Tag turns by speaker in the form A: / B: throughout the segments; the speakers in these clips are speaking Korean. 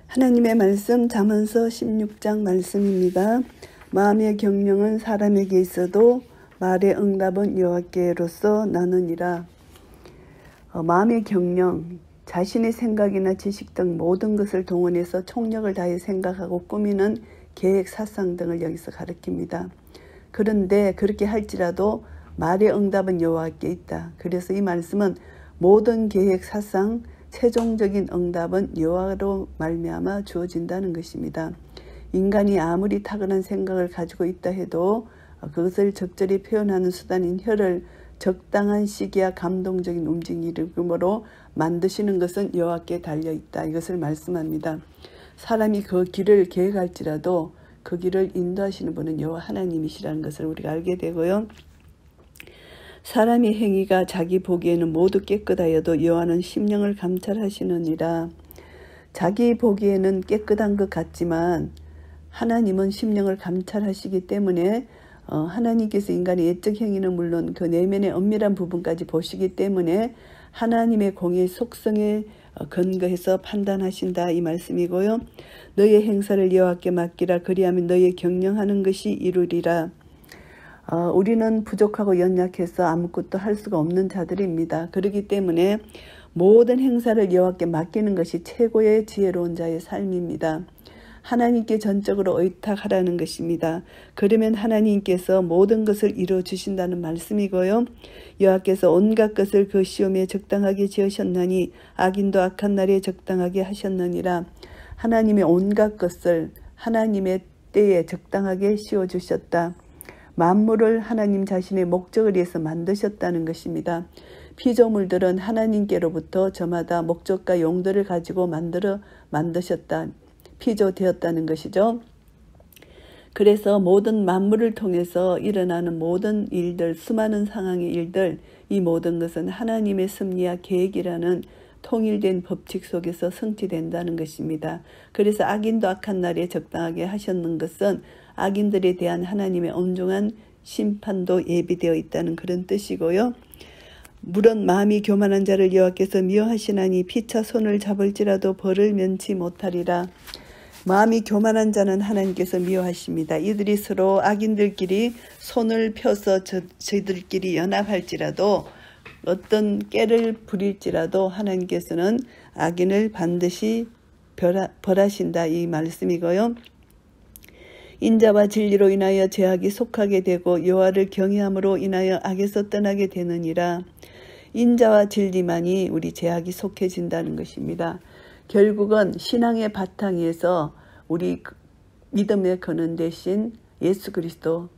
A: 하나님의 말씀 잠언서 16장 말씀입니다. 마음의 경영은 사람에게 있어도 말의 응답은 여호와께로서 나느니라. 마음의 경영, 자신의 생각이나 지식 등 모든 것을 동원해서 총력을 다해 생각하고 꾸미는 계획, 사상 등을 여기서 가리킵니다. 그런데 그렇게 할지라도 말의 응답은 여호와께 있다. 그래서 이 말씀은 모든 계획, 사상, 최종적인 응답은 여호와로 말미암아 주어진다는 것입니다. 인간이 아무리 탁월한 생각을 가지고 있다 해도 그것을 적절히 표현하는 수단인 혀를 적당한 시기와 감동적인 움직임으로 만드시는 것은 여호와께 달려있다. 이것을 말씀합니다. 사람이 그 길을 계획할지라도 그 길을 인도하시는 분은 여호와 하나님이시라는 것을 우리가 알게 되고요. 사람의 행위가 자기 보기에는 모두 깨끗하여도 여호와는 심령을 감찰하시느니라. 자기 보기에는 깨끗한 것 같지만 하나님은 심령을 감찰하시기 때문에 하나님께서 인간의 예적 행위는 물론 그 내면의 엄밀한 부분까지 보시기 때문에 하나님의 공의 속성에 근거해서 판단하신다 이 말씀이고요. 너의 행사를 여호와께 맡기라. 그리하면 너의 경영하는 것이 이루리라. 우리는 부족하고 연약해서 아무것도 할 수가 없는 자들입니다. 그렇기 때문에 모든 행사를 여호와께 맡기는 것이 최고의 지혜로운 자의 삶입니다. 하나님께 전적으로 의탁하라는 것입니다. 그러면 하나님께서 모든 것을 이루어 주신다는 말씀이고요. 여호와께서 온갖 것을 그 시험에 적당하게 지으셨나니 악인도 악한 날에 적당하게 하셨느니라. 하나님의 온갖 것을 하나님의 때에 적당하게 씌워주셨다. 만물을 하나님 자신의 목적을 위해서 만드셨다는 것입니다. 피조물들은 하나님께로부터 저마다 목적과 용도를 가지고 만드셨다. 피조되었다는 것이죠. 그래서 모든 만물을 통해서 일어나는 모든 일들, 수많은 상황의 일들, 이 모든 것은 하나님의 섭리와 계획이라는 통일된 법칙 속에서 성취된다는 것입니다. 그래서 악인도 악한 날에 적당하게 하셨는 것은 악인들에 대한 하나님의 엄중한 심판도 예비되어 있다는 그런 뜻이고요. 물론 마음이 교만한 자를 여호와께서 미워하시나니 피차 손을 잡을지라도 벌을 면치 못하리라. 마음이 교만한 자는 하나님께서 미워하십니다. 이들이 서로 악인들끼리 손을 펴서 저희들끼리 연합할지라도 어떤 깨를 부릴지라도 하나님께서는 악인을 반드시 벌하신다 이 말씀이고요. 인자와 진리로 인하여 죄악이 속하게 되고 여호와를 경외함으로 인하여 악에서 떠나게 되느니라. 인자와 진리만이 우리 죄악이 속해진다는 것입니다. 결국은 신앙의 바탕에서 우리 믿음에 거는 대신 예수 그리스도를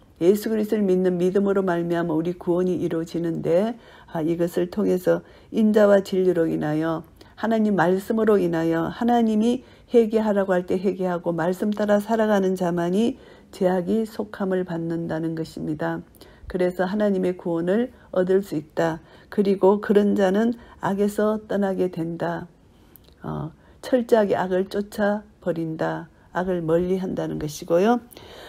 A: 믿는 믿음으로 말미암아 우리 구원이 이루어지는데 이것을 통해서 인자와 진리로 인하여 하나님 말씀으로 인하여 하나님이 회개하라고 할 때 회개하고 말씀 따라 살아가는 자만이 죄악이 속함을 받는다는 것입니다. 그래서 하나님의 구원을 얻을 수 있다. 그리고 그런 자는 악에서 떠나게 된다. 철저하게 악을 쫓아버린다. 악을 멀리한다는 것이고요.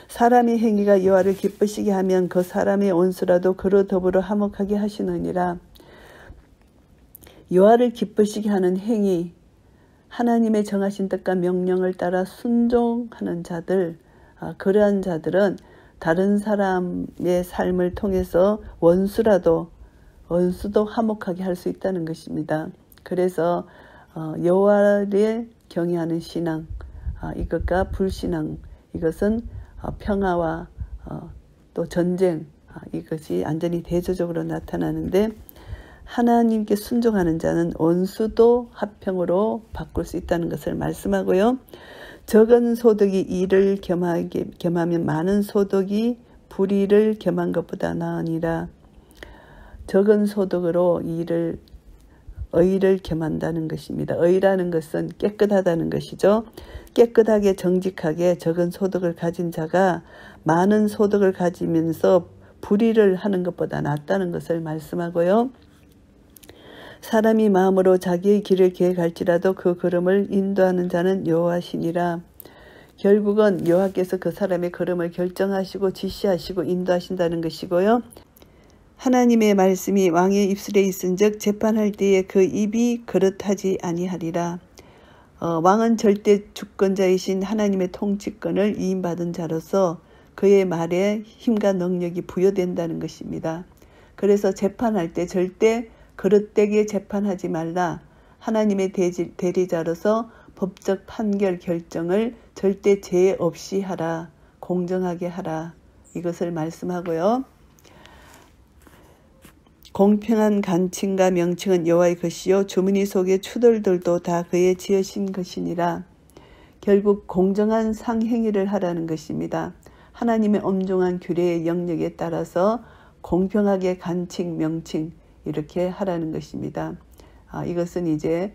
A: 사람의 행위가 여호와를 기쁘시게 하면 그 사람의 원수라도 그로 더불어 화목하게 하시느니라. 여호와를 기쁘시게 하는 행위, 하나님의 정하신 뜻과 명령을 따라 순종하는 자들, 그러한 자들은 다른 사람의 삶을 통해서 원수도 화목하게 할 수 있다는 것입니다. 그래서 여호와를 경외하는 신앙, 이것과 불신앙, 이것은 평화와 또 전쟁, 이것이 완전히 대조적으로 나타나는데 하나님께 순종하는 자는 원수도 화평으로 바꿀 수 있다는 것을 말씀하고요. 적은 소득이 이를 겸하면 많은 소득이 불의를 겸한 것보다 나으니라. 적은 소득으로 의를 겸한다는 것입니다. 의라는 것은 깨끗하다는 것이죠. 깨끗하게 정직하게 적은 소득을 가진 자가 많은 소득을 가지면서 불의를 하는 것보다 낫다는 것을 말씀하고요. 사람이 마음으로 자기의 길을 계획할지라도 그 걸음을 인도하는 자는 여호와시니라. 결국은 여호와께서 그 사람의 걸음을 결정하시고 지시하시고 인도하신다는 것이고요. 하나님의 말씀이 왕의 입술에 있은즉 재판할 때에 그 입이 그릇하지 아니하리라. 왕은 절대 주권자이신 하나님의 통치권을 위임받은 자로서 그의 말에 힘과 능력이 부여된다는 것입니다. 그래서 재판할 때 절대 그릇되게 재판하지 말라. 하나님의 대리자로서 법적 판결 결정을 절대 죄 없이 하라. 공정하게 하라. 이것을 말씀하고요. 공평한 간칭과 명칭은 여호와의 것이요 주머니 속의 추돌들도 다 그의 지으신 것이니라. 결국 공정한 상행위를 하라는 것입니다. 하나님의 엄중한 규례의 영역에 따라서 공평하게 간칭, 명칭 이렇게 하라는 것입니다. 이것은 이제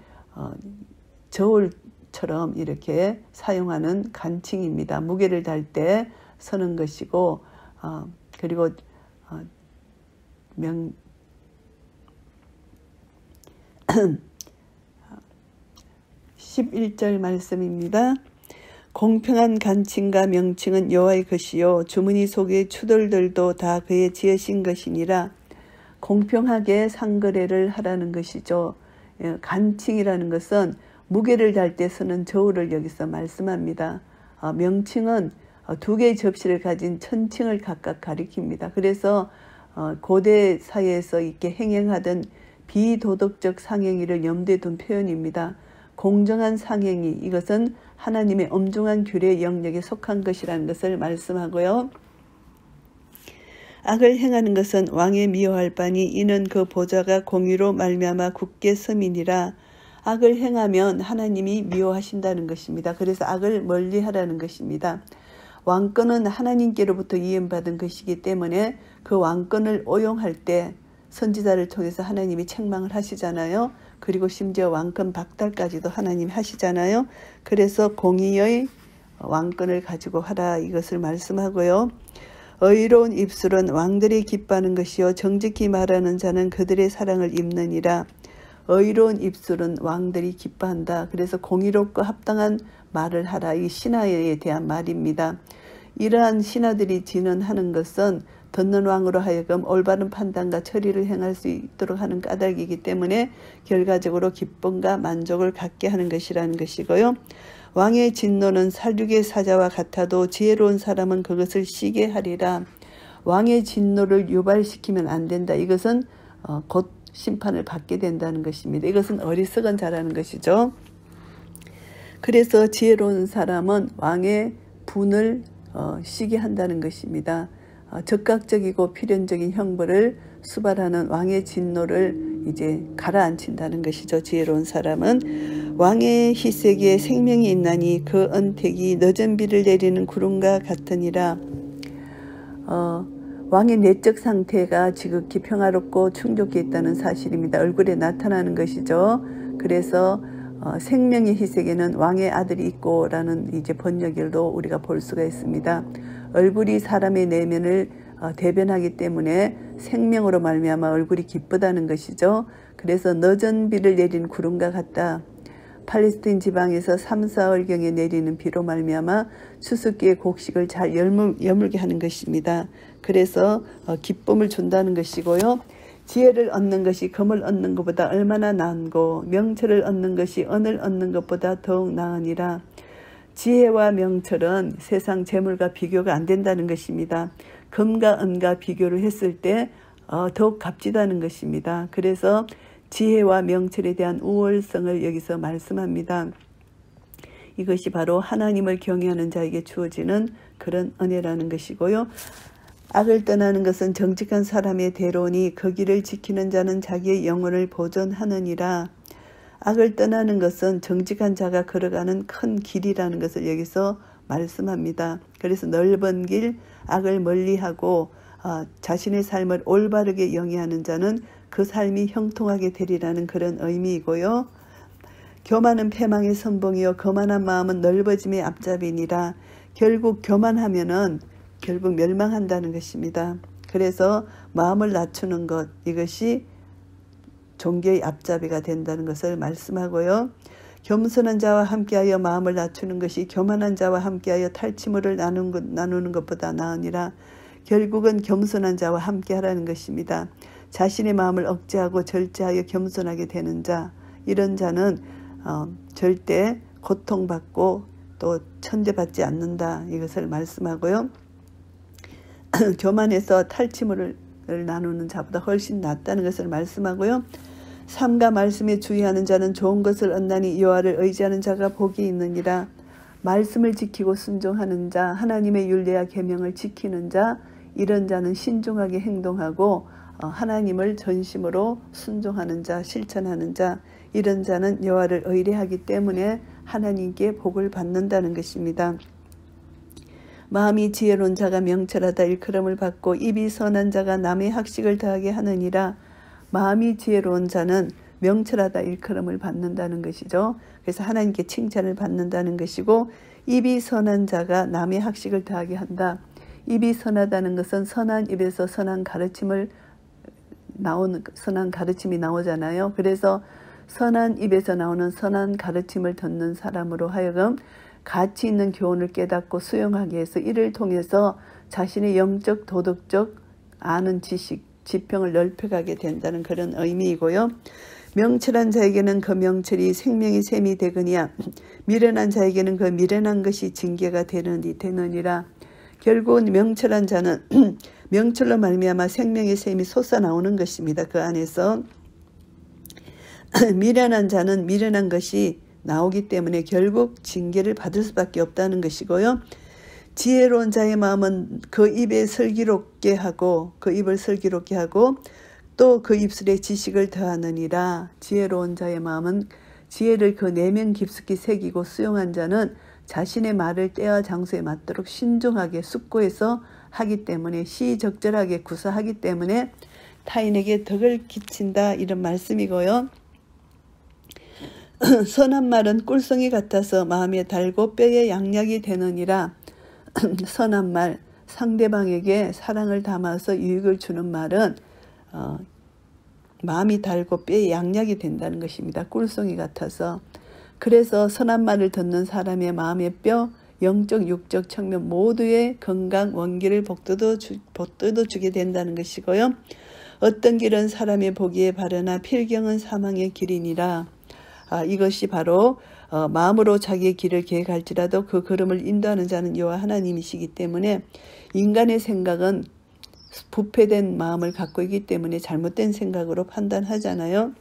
A: 저울처럼 이렇게 사용하는 간칭입니다. 무게를 달 때 서는 것이고 그리고 11절 말씀입니다. 공평한 간칭과 명칭은 여호와의 것이요 주머니 속의 추돌들도 다 그의 지으신 것이니라. 공평하게 상거래를 하라는 것이죠. 간칭이라는 것은 무게를 달 때 쓰는 저울을 여기서 말씀합니다. 명칭은 두 개의 접시를 가진 천칭을 각각 가리킵니다. 그래서 고대 사회에서 이렇게 행행하던 비도덕적 상행위를 염두에 둔 표현입니다. 공정한 상행위, 이것은 하나님의 엄중한 규례 영역에 속한 것이라는 것을 말씀하고요. 악을 행하는 것은 왕의 미워할 바니 이는 그 보좌가 공의로 말미암아 굳게 서민이라. 악을 행하면 하나님이 미워하신다는 것입니다. 그래서 악을 멀리하라는 것입니다. 왕권은 하나님께로부터 이임받은 것이기 때문에 그 왕권을 오용할 때 선지자를 통해서 하나님이 책망을 하시잖아요. 그리고 심지어 왕권 박탈까지도 하나님이 하시잖아요. 그래서 공의의 왕권을 가지고 하라 이것을 말씀하고요. 의로운 입술은 왕들이 기뻐하는 것이요 정직히 말하는 자는 그들의 사랑을 입느니라. 의로운 입술은 왕들이 기뻐한다. 그래서 공의롭고 합당한 말을 하라. 이 신하에 대한 말입니다. 이러한 신하들이 진언하는 것은 듣는 왕으로 하여금 올바른 판단과 처리를 행할 수 있도록 하는 까닭이기 때문에 결과적으로 기쁨과 만족을 갖게 하는 것이라는 것이고요. 왕의 진노는 살육의 사자와 같아도 지혜로운 사람은 그것을 쉬게 하리라. 왕의 진노를 유발시키면 안 된다. 이것은 곧 심판을 받게 된다는 것입니다. 이것은 어리석은 자라는 것이죠. 그래서 지혜로운 사람은 왕의 분을 쉬게 한다는 것입니다. 적극적이고 필연적인 형벌을 수발하는 왕의 진노를 이제 가라앉힌다는 것이죠. 지혜로운 사람은 왕의 희색에 생명이 있나니 그 언택이 늦은 비를 내리는 구름과 같으니라. 왕의 내적 상태가 지극히 평화롭고 충족해 있다는 사실입니다. 얼굴에 나타나는 것이죠. 그래서 생명의 희색에는 왕의 아들이 있고라는 이제 번역일도 우리가 볼 수가 있습니다. 얼굴이 사람의 내면을 대변하기 때문에 생명으로 말미암아 얼굴이 기쁘다는 것이죠. 그래서 늦은 비를 내린 구름과 같다. 팔레스타인 지방에서 3, 4월경에 내리는 비로 말미암아 추수기의 곡식을 잘 여물게 하는 것입니다. 그래서 기쁨을 준다는 것이고요. 지혜를 얻는 것이 금을 얻는 것보다 얼마나 나은고 명철을 얻는 것이 은을 얻는 것보다 더욱 나으니라. 지혜와 명철은 세상 재물과 비교가 안 된다는 것입니다. 금과 은과 비교를 했을 때 더욱 값지다는 것입니다. 그래서 지혜와 명철에 대한 우월성을 여기서 말씀합니다. 이것이 바로 하나님을 경외하는 자에게 주어지는 그런 은혜라는 것이고요. 악을 떠나는 것은 정직한 사람의 대로니 그 길을 지키는 자는 자기의 영혼을 보존하느니라. 악을 떠나는 것은 정직한 자가 걸어가는 큰 길이라는 것을 여기서 말씀합니다. 그래서 넓은 길, 악을 멀리하고 자신의 삶을 올바르게 영위하는 자는 그 삶이 형통하게 되리라는 그런 의미이고요. 교만은 패망의 선봉이요 거만한 마음은 넓어짐의 앞잡이니라. 결국 교만하면은 결국 멸망한다는 것입니다. 그래서 마음을 낮추는 것, 이것이 종교의 앞잡이가 된다는 것을 말씀하고요. 겸손한 자와 함께하여 마음을 낮추는 것이 교만한 자와 함께하여 탈취물을 나누는 것보다 나으니라. 결국은 겸손한 자와 함께하라는 것입니다. 자신의 마음을 억제하고 절제하여 겸손하게 되는 자, 이런 자는 절대 고통받고 또 천대받지 않는다, 이것을 말씀하고요. 교만해서 탈취물을 나누는 자보다 훨씬 낫다는 것을 말씀하고요. 삼가 말씀에 주의하는 자는 좋은 것을 얻나니 여호와를 의지하는 자가 복이 있느니라. 말씀을 지키고 순종하는 자, 하나님의 율례와 계명을 지키는 자, 이런 자는 신중하게 행동하고 하나님을 전심으로 순종하는 자, 실천하는 자, 이런 자는 여호와를 의뢰하기 때문에 하나님께 복을 받는다는 것입니다. 마음이 지혜로운 자가 명철하다 일컬음을 받고 입이 선한 자가 남의 학식을 더하게 하느니라. 마음이 지혜로운 자는 명철하다 일컬음을 받는다는 것이죠. 그래서 하나님께 칭찬을 받는다는 것이고, 입이 선한 자가 남의 학식을 더하게 한다. 입이 선하다는 것은 선한 입에서 선한 가르침이 나오잖아요. 그래서 선한 입에서 나오는 선한 가르침을 듣는 사람으로 하여금 가치 있는 교훈을 깨닫고 수용하기 위해서 이를 통해서 자신의 영적 도덕적 아는 지식, 지평을 넓혀가게 된다는 그런 의미이고요. 명철한 자에게는 그 명철이 생명의 샘이 되거니와 미련한 자에게는 그 미련한 것이 징계가 되느니라. 결국은 명철한 자는 명철로 말미암아 생명의 샘이 솟아나오는 것입니다. 그 안에서 미련한 자는 미련한 것이 나오기 때문에 결국 징계를 받을 수밖에 없다는 것이고요. 지혜로운 자의 마음은 그 입을 슬기롭게 하고 또 그 입술에 지식을 더하느니라. 지혜로운 자의 마음은 지혜를 그 내면 깊숙이 새기고 수용한 자는 자신의 말을 때와 장소에 맞도록 신중하게 숙고해서 하기 때문에 시적절하게 구사하기 때문에 타인에게 덕을 끼친다, 이런 말씀이고요. 선한 말은 꿀송이 같아서 마음에 달고 뼈에 양약이 되느니라. 선한 말, 상대방에게 사랑을 담아서 유익을 주는 말은 마음이 달고 뼈에 양약이 된다는 것입니다. 꿀송이 같아서. 그래서 선한 말을 듣는 사람의 마음의 뼈, 영적 육적 측면 모두의 건강 원기를 복도도 주게 된다는 것이고요. 어떤 길은 사람의 보기에 바르나 필경은 사망의 길이니라. 이것이 바로 마음으로 자기의 길을 계획할지라도 그 걸음을 인도하는 자는 여호와 하나님이시기 때문에 인간의 생각은 부패된 마음을 갖고 있기 때문에 잘못된 생각으로 판단하잖아요.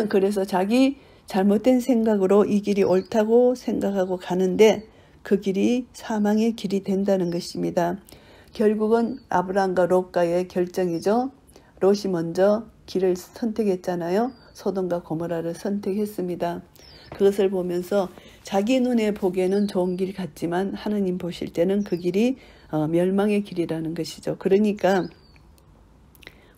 A: 그래서 자기 잘못된 생각으로 이 길이 옳다고 생각하고 가는데 그 길이 사망의 길이 된다는 것입니다. 결국은 아브라함과 롯과의 결정이죠. 롯이 먼저 길을 선택했잖아요. 소돔과 고모라를 선택했습니다. 그것을 보면서 자기 눈에 보기에는 좋은 길 같지만 하나님 보실 때는 그 길이 멸망의 길이라는 것이죠. 그러니까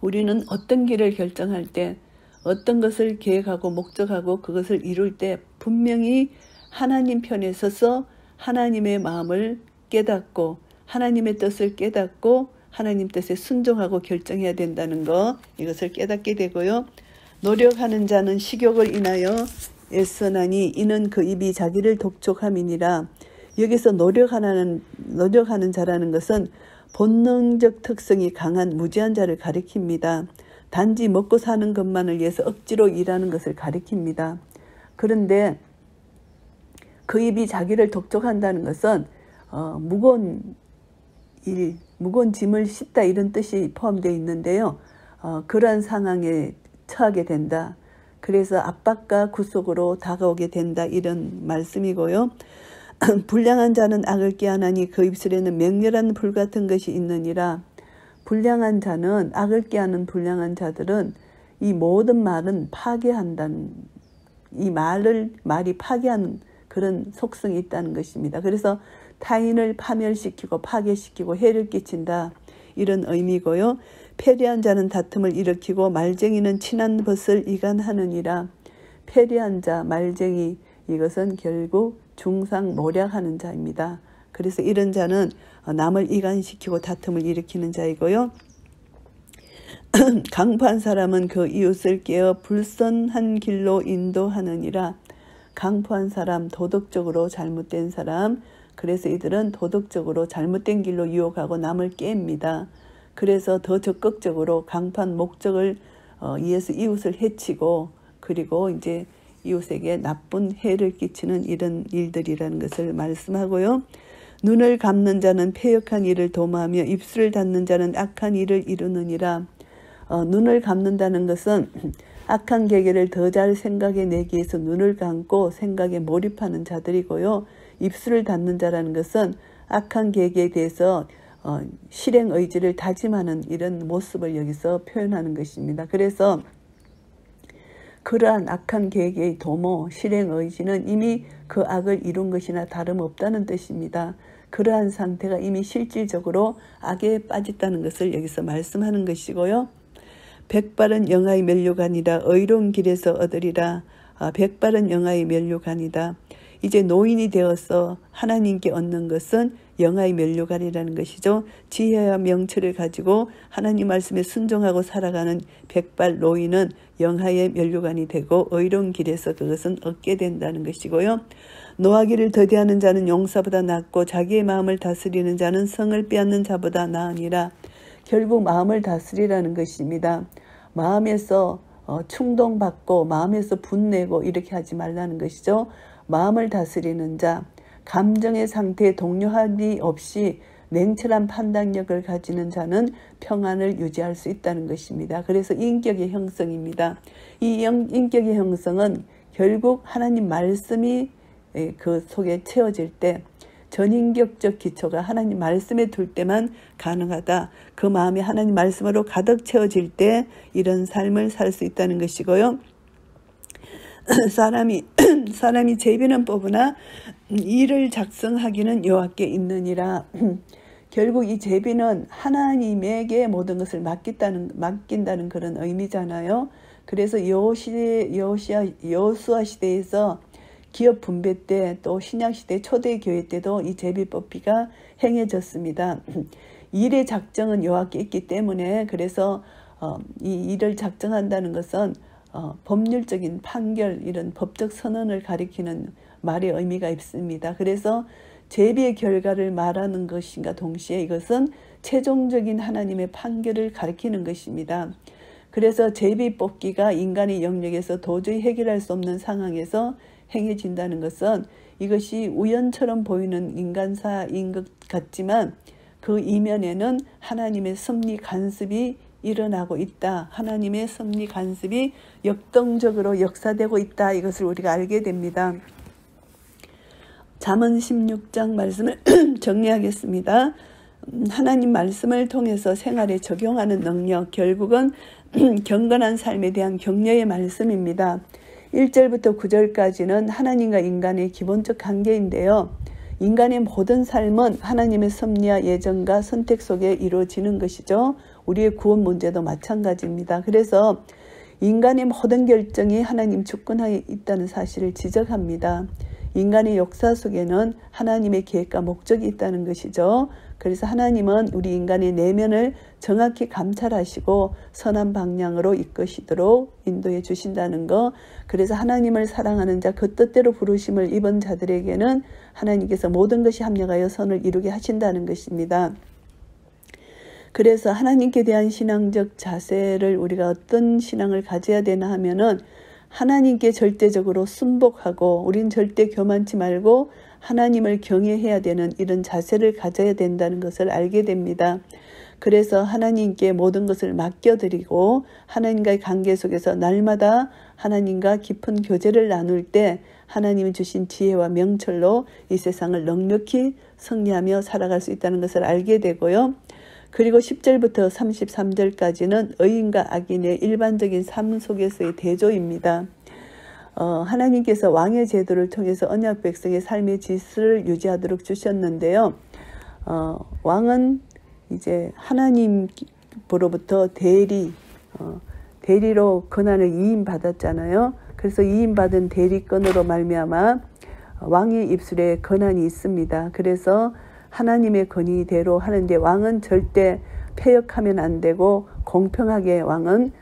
A: 우리는 어떤 길을 결정할 때, 어떤 것을 계획하고 목적하고 그것을 이룰 때 분명히 하나님 편에 서서 하나님의 마음을 깨닫고 하나님의 뜻을 깨닫고 하나님 뜻에 순종하고 결정해야 된다는 것, 이것을 깨닫게 되고요. 노력하는 자는 식욕을 인하여 애쓰나니 이는 그 입이 자기를 독촉함이니라. 여기서 노력하는 자라는 것은 본능적 특성이 강한 무지한 자를 가리킵니다. 단지 먹고 사는 것만을 위해서 억지로 일하는 것을 가리킵니다. 그런데 그 입이 자기를 독촉한다는 것은 무거운 짐을 싣다, 이런 뜻이 포함되어 있는데요. 그러한 상황에 처하게 된다. 그래서 압박과 구속으로 다가오게 된다, 이런 말씀이고요. 불량한 자는 악을 꾀하나니 그 입술에는 맹렬한 불 같은 것이 있느니라. 불량한 자는, 악을 꾀하는 불량한 자들은 이 모든 말은 파괴한다는, 이 말이 파괴하는 그런 속성이 있다는 것입니다. 그래서 타인을 파멸시키고 파괴시키고 해를 끼친다, 이런 의미고요. 패리한 자는 다툼을 일으키고 말쟁이는 친한 벗을 이간하느니라. 패리한 자, 말쟁이, 이것은 결국 중상모략하는 자입니다. 그래서 이런 자는 남을 이간시키고 다툼을 일으키는 자이고요. 강포한 사람은 그 이웃을 깨어 불선한 길로 인도하느니라. 강포한 사람, 도덕적으로 잘못된 사람, 그래서 이들은 도덕적으로 잘못된 길로 유혹하고 남을 깹니다. 그래서 더 적극적으로 강포한 목적을 위해서 이웃을 해치고, 그리고 이제 이웃에게 나쁜 해를 끼치는 이런 일들이라는 것을 말씀하고요. 눈을 감는 자는 패역한 일을 도모하며 입술을 닫는 자는 악한 일을 이루느니라. 눈을 감는다는 것은 악한 계획을 더 잘 생각해내기 위해서 눈을 감고 생각에 몰입하는 자들이고요. 입술을 닫는 자라는 것은 악한 계획에 대해서 실행 의지를 다짐하는 이런 모습을 여기서 표현하는 것입니다. 그래서 그러한 악한 계획의 도모, 실행 의지는 이미 그 악을 이룬 것이나 다름없다는 뜻입니다. 그러한 상태가 이미 실질적으로 악에 빠졌다는 것을 여기서 말씀하는 것이고요. 백발은 영아의 면류관이라 의로운 길에서 얻으리라. 백발은 영아의 면류관이다. 이제 노인이 되어서 하나님께 얻는 것은 영아의 면류관이라는 것이죠. 지혜와 명철을 가지고 하나님 말씀에 순종하고 살아가는 백발 노인은 영아의 면류관이 되고 의로운 길에서 그것은 얻게 된다는 것이고요. 노하기를 더디하는 자는 용사보다 낫고 자기의 마음을 다스리는 자는 성을 빼앗는 자보다 나으니라. 결국 마음을 다스리라는 것입니다. 마음에서 충동받고 마음에서 분내고 이렇게 하지 말라는 것이죠. 마음을 다스리는 자, 감정의 상태에 동요함이 없이 냉철한 판단력을 가지는 자는 평안을 유지할 수 있다는 것입니다. 그래서 인격의 형성입니다. 이 인격의 형성은 결국 하나님 말씀이 그 속에 채워질 때 전인격적 기초가 하나님 말씀에 둘 때만 가능하다. 그 마음이 하나님 말씀으로 가득 채워질 때 이런 삶을 살 수 있다는 것이고요. 사람이 제비는 뽑으나 일을 작성하기는 여호와께 있느니라. 결국 이 제비는 하나님에게 모든 것을 맡긴다는 그런 의미잖아요. 그래서 여호수아 시대에서 기업 분배 때 또 신약시대 초대교회 때도 이 제비 뽑기가 행해졌습니다. 일의 작정은 여호와께 있기 때문에 그래서 이 일을 작정한다는 것은 법률적인 판결 이런 법적 선언을 가리키는 말의 의미가 있습니다. 그래서 제비의 결과를 말하는 것인가 동시에 이것은 최종적인 하나님의 판결을 가리키는 것입니다. 그래서 제비 뽑기가 인간의 영역에서 도저히 해결할 수 없는 상황에서 행해진다는 것은 이것이 우연처럼 보이는 인간사인 것 같지만 그 이면에는 하나님의 섭리 간섭이 일어나고 있다. 하나님의 섭리 간섭이 역동적으로 역사되고 있다. 이것을 우리가 알게 됩니다. 잠언 16장 말씀을 정리하겠습니다. 하나님 말씀을 통해서 생활에 적용하는 능력, 결국은 경건한 삶에 대한 격려의 말씀입니다. 1절부터 9절까지는 하나님과 인간의 기본적 관계인데요. 인간의 모든 삶은 하나님의 섭리와 예정과 선택 속에 이루어지는 것이죠. 우리의 구원 문제도 마찬가지입니다. 그래서 인간의 모든 결정이 하나님 주권하에 있다는 사실을 지적합니다. 인간의 역사 속에는 하나님의 계획과 목적이 있다는 것이죠. 그래서 하나님은 우리 인간의 내면을 정확히 감찰하시고 선한 방향으로 이끄시도록 인도해 주신다는 것. 그래서 하나님을 사랑하는 자, 그 뜻대로 부르심을 입은 자들에게는 하나님께서 모든 것이 합력하여 선을 이루게 하신다는 것입니다. 그래서 하나님께 대한 신앙적 자세를 우리가 어떤 신앙을 가져야 되나 하면은 하나님께 절대적으로 순복하고 우린 절대 교만치 말고 하나님을 경외해야 되는 이런 자세를 가져야 된다는 것을 알게 됩니다. 그래서 하나님께 모든 것을 맡겨드리고 하나님과의 관계 속에서 날마다 하나님과 깊은 교제를 나눌 때 하나님이 주신 지혜와 명철로 이 세상을 넉넉히 승리하며 살아갈 수 있다는 것을 알게 되고요. 그리고 10절부터 33절까지는 의인과 악인의 일반적인 삶 속에서의 대조입니다. 하나님께서 왕의 제도를 통해서 언약 백성의 삶의 질서를 유지하도록 주셨는데요. 왕은 이제 하나님으로부터 대리로 권한을 이임받았잖아요. 그래서 이임받은 대리권으로 말미암아 왕의 입술에 권한이 있습니다. 그래서 하나님의 권위대로 하는데 왕은 절대 패역하면 안 되고 공평하게 왕은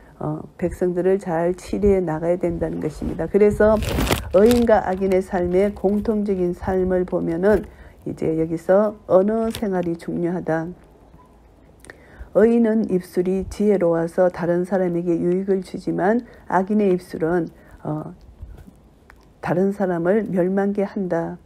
A: 백성들을 잘 치리해 나가야 된다는 것입니다. 그래서 의인과 악인의 삶의 공통적인 삶을 보면은 이제 여기서 언어 생활이 중요하다. 의인은 입술이 지혜로워서 다른 사람에게 유익을 주지만 악인의 입술은 다른 사람을 멸망케 한다.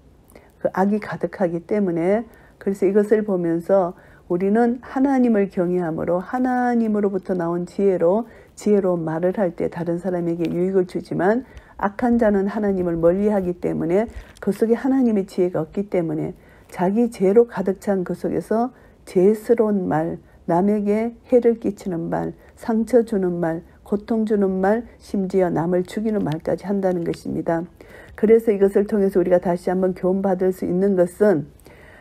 A: 그 악이 가득하기 때문에 그래서 이것을 보면서 우리는 하나님을 경외함으로 하나님으로부터 나온 지혜로 말을 할 때 다른 사람에게 유익을 주지만 악한 자는 하나님을 멀리하기 때문에 그 속에 하나님의 지혜가 없기 때문에 자기 죄로 가득 찬 그 속에서 죄스러운 말, 남에게 해를 끼치는 말, 상처 주는 말, 고통 주는 말, 심지어 남을 죽이는 말까지 한다는 것입니다. 그래서 이것을 통해서 우리가 다시 한번 교훈받을 수 있는 것은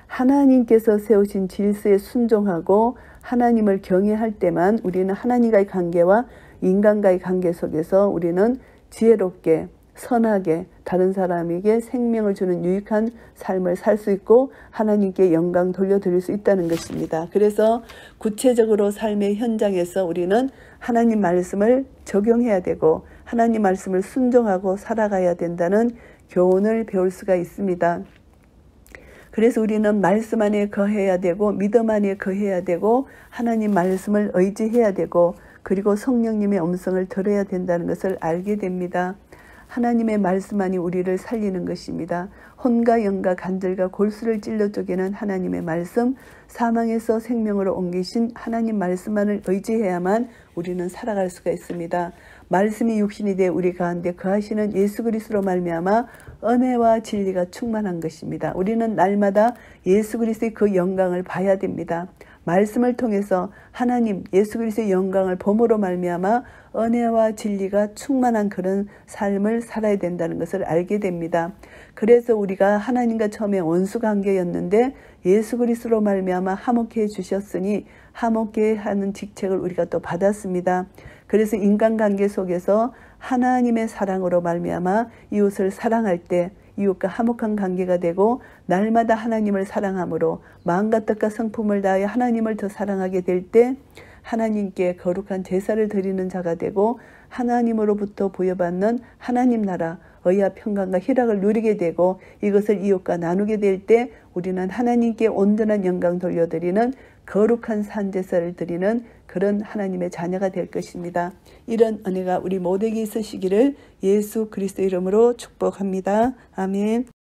A: 하나님께서 세우신 질서에 순종하고 하나님을 경외할 때만 우리는 하나님과의 관계와 인간과의 관계 속에서 우리는 지혜롭게 선하게 다른 사람에게 생명을 주는 유익한 삶을 살 수 있고 하나님께 영광 돌려드릴 수 있다는 것입니다. 그래서 구체적으로 삶의 현장에서 우리는 하나님 말씀을 적용해야 되고 하나님 말씀을 순종하고 살아가야 된다는 교훈을 배울 수가 있습니다. 그래서 우리는 말씀 안에 거해야 되고 믿음 안에 거해야 되고 하나님 말씀을 의지해야 되고 그리고 성령님의 음성을 들어야 된다는 것을 알게 됩니다. 하나님의 말씀만이 우리를 살리는 것입니다. 혼과 영과 간절과 골수를 찔러 쪼개는 하나님의 말씀, 사망에서 생명으로 옮기신 하나님 말씀만을 의지해야만 우리는 살아갈 수가 있습니다. 말씀이 육신이 되어 우리 가운데 거하시는 예수 그리스도로 말미암아 은혜와 진리가 충만한 것입니다. 우리는 날마다 예수 그리스도의 그 영광을 봐야 됩니다. 말씀을 통해서 하나님 예수 그리스도의 영광을 봄으로 말미암아 은혜와 진리가 충만한 그런 삶을 살아야 된다는 것을 알게 됩니다. 그래서 우리가 하나님과 처음에 원수관계였는데 예수 그리스도로 말미암아 화목해 주셨으니 화목해 하는 직책을 우리가 또 받았습니다. 그래서 인간관계 속에서 하나님의 사랑으로 말미암아 이웃을 사랑할 때 이웃과 화목한 관계가 되고 날마다 하나님을 사랑함으로 마음과 뜻과 성품을 다하여 하나님을 더 사랑하게 될 때 하나님께 거룩한 제사를 드리는 자가 되고 하나님으로부터 부여받는 하나님 나라 의와 평강과 희락을 누리게 되고 이것을 이웃과 나누게 될 때 우리는 하나님께 온전한 영광 돌려드리는 거룩한 산제사를 드리는 그런 하나님의 자녀가 될 것입니다. 이런 은혜가 우리 모두에게 있으시기를 예수 그리스도 이름으로 축복합니다. 아멘.